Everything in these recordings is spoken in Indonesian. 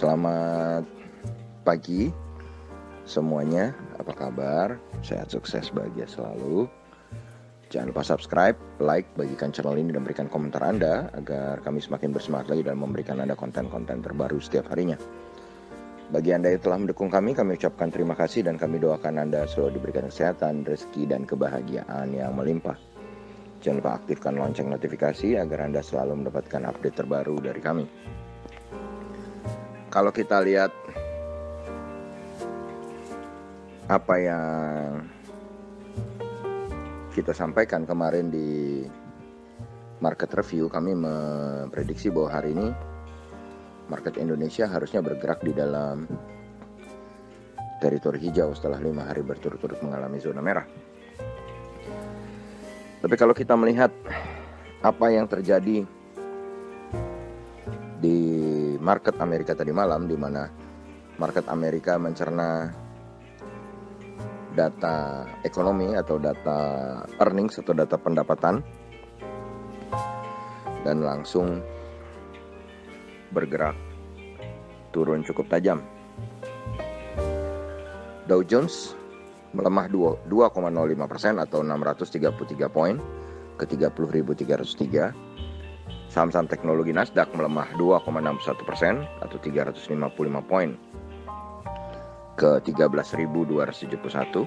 Selamat pagi semuanya, apa kabar? Sehat, sukses, bahagia selalu. Jangan lupa subscribe, like, bagikan channel ini dan berikan komentar Anda agar kami semakin bersemangat lagi dalam memberikan Anda konten-konten terbaru setiap harinya. Bagi Anda yang telah mendukung kami ucapkan terima kasih dan kami doakan Anda selalu diberikan kesehatan, rezeki, dan kebahagiaan yang melimpah. Jangan lupa aktifkan lonceng notifikasi agar Anda selalu mendapatkan update terbaru dari kami. Kalau kita lihat apa yang kita sampaikan kemarin di market review, kami memprediksi bahwa hari ini market Indonesia harusnya bergerak di dalam teritori hijau setelah 5 hari berturut-turut mengalami zona merah. Tapi kalau kita melihat apa yang terjadi di market Amerika tadi malam, di mana market Amerika mencerna data ekonomi atau data earnings atau data pendapatan dan langsung bergerak turun cukup tajam. Dow Jones melemah 2,05% atau 633 poin ke 30.303. Saham-saham teknologi Nasdaq melemah 2,61% atau 355 poin ke 13.271.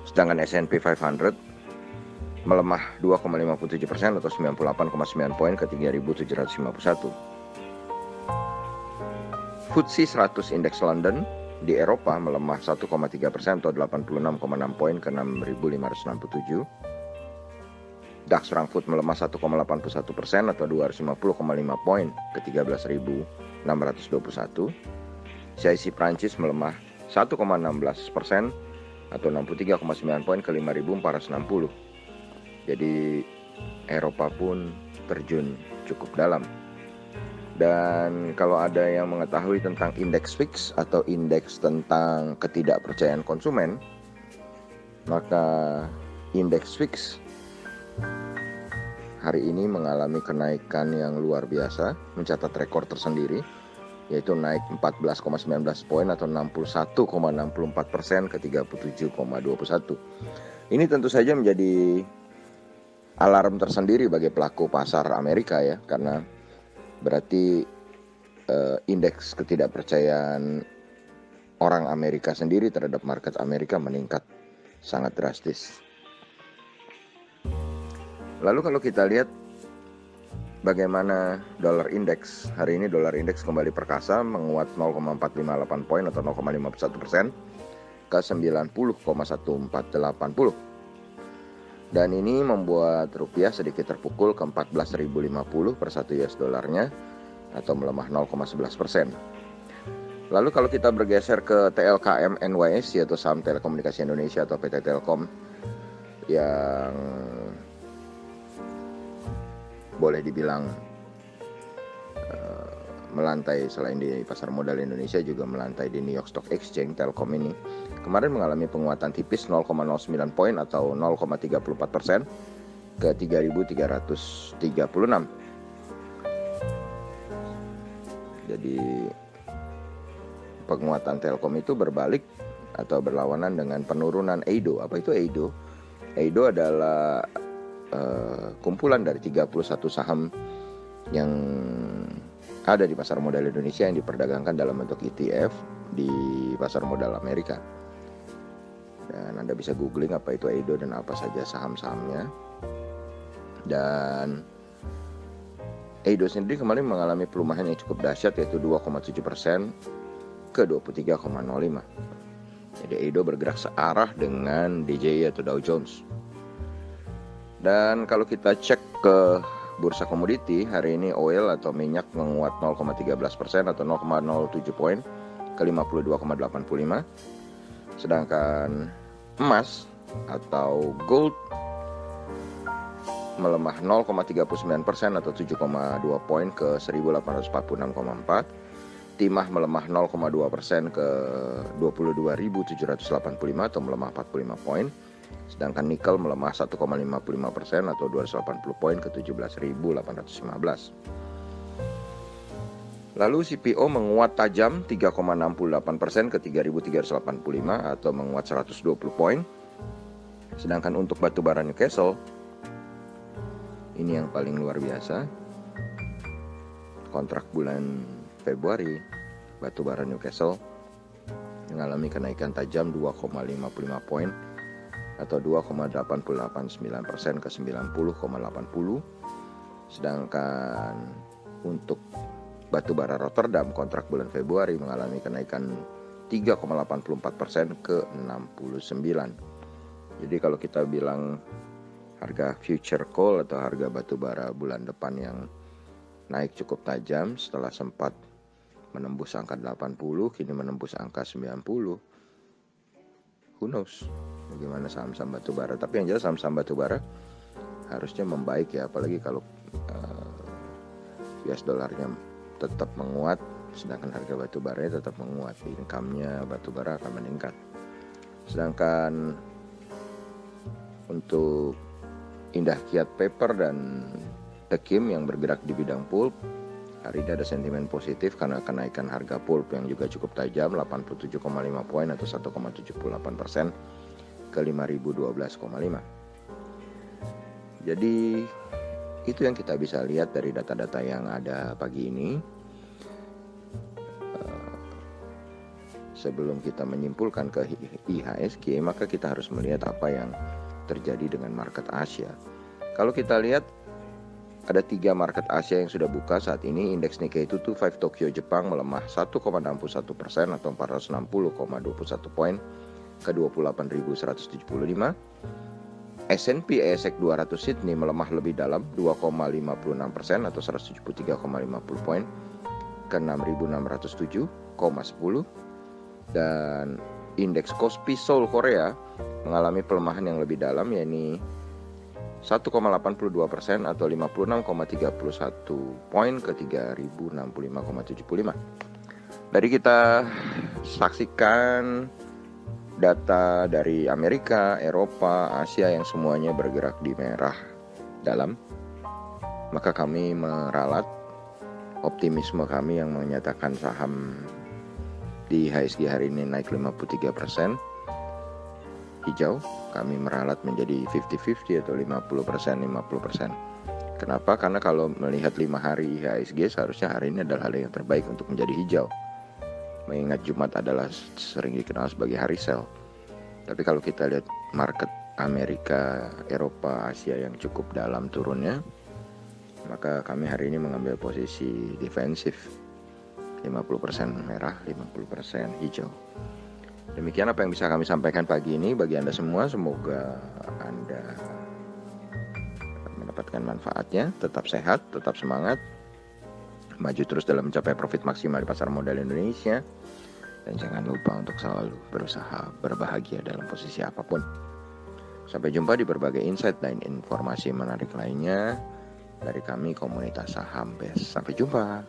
Sedangkan S&P 500 melemah 2,57% atau 98,9 poin ke 3.751. FTSE 100 Index London di Eropa melemah 1,3% atau 86,6 poin ke 6.567. DAX Frankfurt melemah 1,81% atau 250,5 poin ke 13.621. CAC Prancis melemah 1,16% atau 63,9 poin ke 5.460. Jadi Eropa pun terjun cukup dalam. Dan kalau ada yang mengetahui tentang indeks VIX atau indeks tentang ketidakpercayaan konsumen, maka indeks VIX hari ini mengalami kenaikan yang luar biasa, mencatat rekor tersendiri, yaitu naik 14,19 poin atau 61,64% ke 37,21. Ini tentu saja menjadi alarm tersendiri bagi pelaku pasar Amerika ya, karena berarti indeks ketidakpercayaan orang Amerika sendiri terhadap market Amerika meningkat sangat drastis. Lalu kalau kita lihat bagaimana dolar indeks, hari ini dolar indeks kembali perkasa menguat 0,458 poin atau 0,51% ke 90,1480. Dan ini membuat rupiah sedikit terpukul ke 14.050 per 1 US dollarnya atau melemah 0,11%. Lalu kalau kita bergeser ke TLKM NYSE atau saham telekomunikasi Indonesia atau PT Telkom yang boleh dibilang melantai selain di pasar modal Indonesia juga melantai di New York Stock Exchange. Telkom ini kemarin mengalami penguatan tipis 0,09 poin atau 0,34% ke 3.336. Jadi penguatan Telkom itu berbalik atau berlawanan dengan penurunan EIDO. Apa itu EIDO? EIDO adalah kumpulan dari 31 saham yang ada di pasar modal Indonesia yang diperdagangkan dalam bentuk ETF di pasar modal Amerika. Dan Anda bisa googling apa itu EIDO dan apa saja saham-sahamnya. Dan EIDO sendiri kemarin mengalami pelemahan yang cukup dahsyat, yaitu 2,7% ke 23,05. Jadi EIDO bergerak searah dengan DJI atau Dow Jones. Dan kalau kita cek ke bursa komoditi, hari ini oil atau minyak menguat 0,13% atau 0,07 poin ke 52,85. Sedangkan emas atau gold melemah 0,39% atau 7,2 poin ke 1846,4. Timah melemah 0,2% ke 22.785 atau melemah 45 poin. Sedangkan nikel melemah 1,55% atau 280 poin ke 17.815. Lalu CPO menguat tajam 3,68% ke 3.385 atau menguat 120 poin. Sedangkan untuk batubara Newcastle, ini yang paling luar biasa. Kontrak bulan Februari, batubara Newcastle mengalami kenaikan tajam 2,55 poin atau 2,889% ke 90,80. Sedangkan untuk batubara Rotterdam kontrak bulan Februari mengalami kenaikan 3,84% ke 69. Jadi kalau kita bilang harga future coal atau harga batubara bulan depan yang naik cukup tajam setelah sempat menembus angka 80, kini menembus angka 90. Who knows bagaimana saham-saham batubara. Tapi yang jelas saham-saham batubara harusnya membaik ya, apalagi kalau US dollarnya tetap menguat, sedangkan harga batubaranya tetap menguat, income-nya batubara akan meningkat. Sedangkan untuk Indah Kiat Paper dan Tekim yang bergerak di bidang pulp, hari ini ada sentimen positif karena kenaikan harga pulp yang juga cukup tajam 87,5 poin atau 1,78% ke 5.012,5. Jadi itu yang kita bisa lihat dari data-data yang ada pagi ini. Sebelum kita menyimpulkan ke IHSG, maka kita harus melihat apa yang terjadi dengan market Asia. Kalau kita lihat ada 3 market Asia yang sudah buka saat ini. Indeks Nikkei 225 Tokyo Jepang melemah 1,61% atau 460,21 poin ke 28.175. S&P ASX 200 Sydney melemah lebih dalam 2,56% atau 173,50 poin ke 6.607,10. Dan indeks Kospi Seoul Korea mengalami pelemahan yang lebih dalam, yakni 1,82% atau 56,31 poin ke 3.065,75. Dari kita saksikan data dari Amerika, Eropa, Asia yang semuanya bergerak di merah dalam, maka kami meralat optimisme kami yang menyatakan saham di IHSG hari ini naik 53% hijau. Kami meralat menjadi 50-50 atau 50%. Kenapa? Karena kalau melihat 5 hari IHSG seharusnya hari ini adalah hari yang terbaik untuk menjadi hijau. Mengingat Jumat adalah sering dikenal sebagai hari sell. Tapi kalau kita lihat market Amerika, Eropa, Asia yang cukup dalam turunnya, maka kami hari ini mengambil posisi defensif. 50% merah, 50% hijau. Demikian apa yang bisa kami sampaikan pagi ini bagi Anda semua. Semoga Anda mendapatkan manfaatnya. Tetap sehat, tetap semangat, maju terus dalam mencapai profit maksimal di pasar modal Indonesia. Dan jangan lupa untuk selalu berusaha berbahagia dalam posisi apapun. Sampai jumpa di berbagai insight dan informasi menarik lainnya dari kami komunitas saham BES. Sampai jumpa.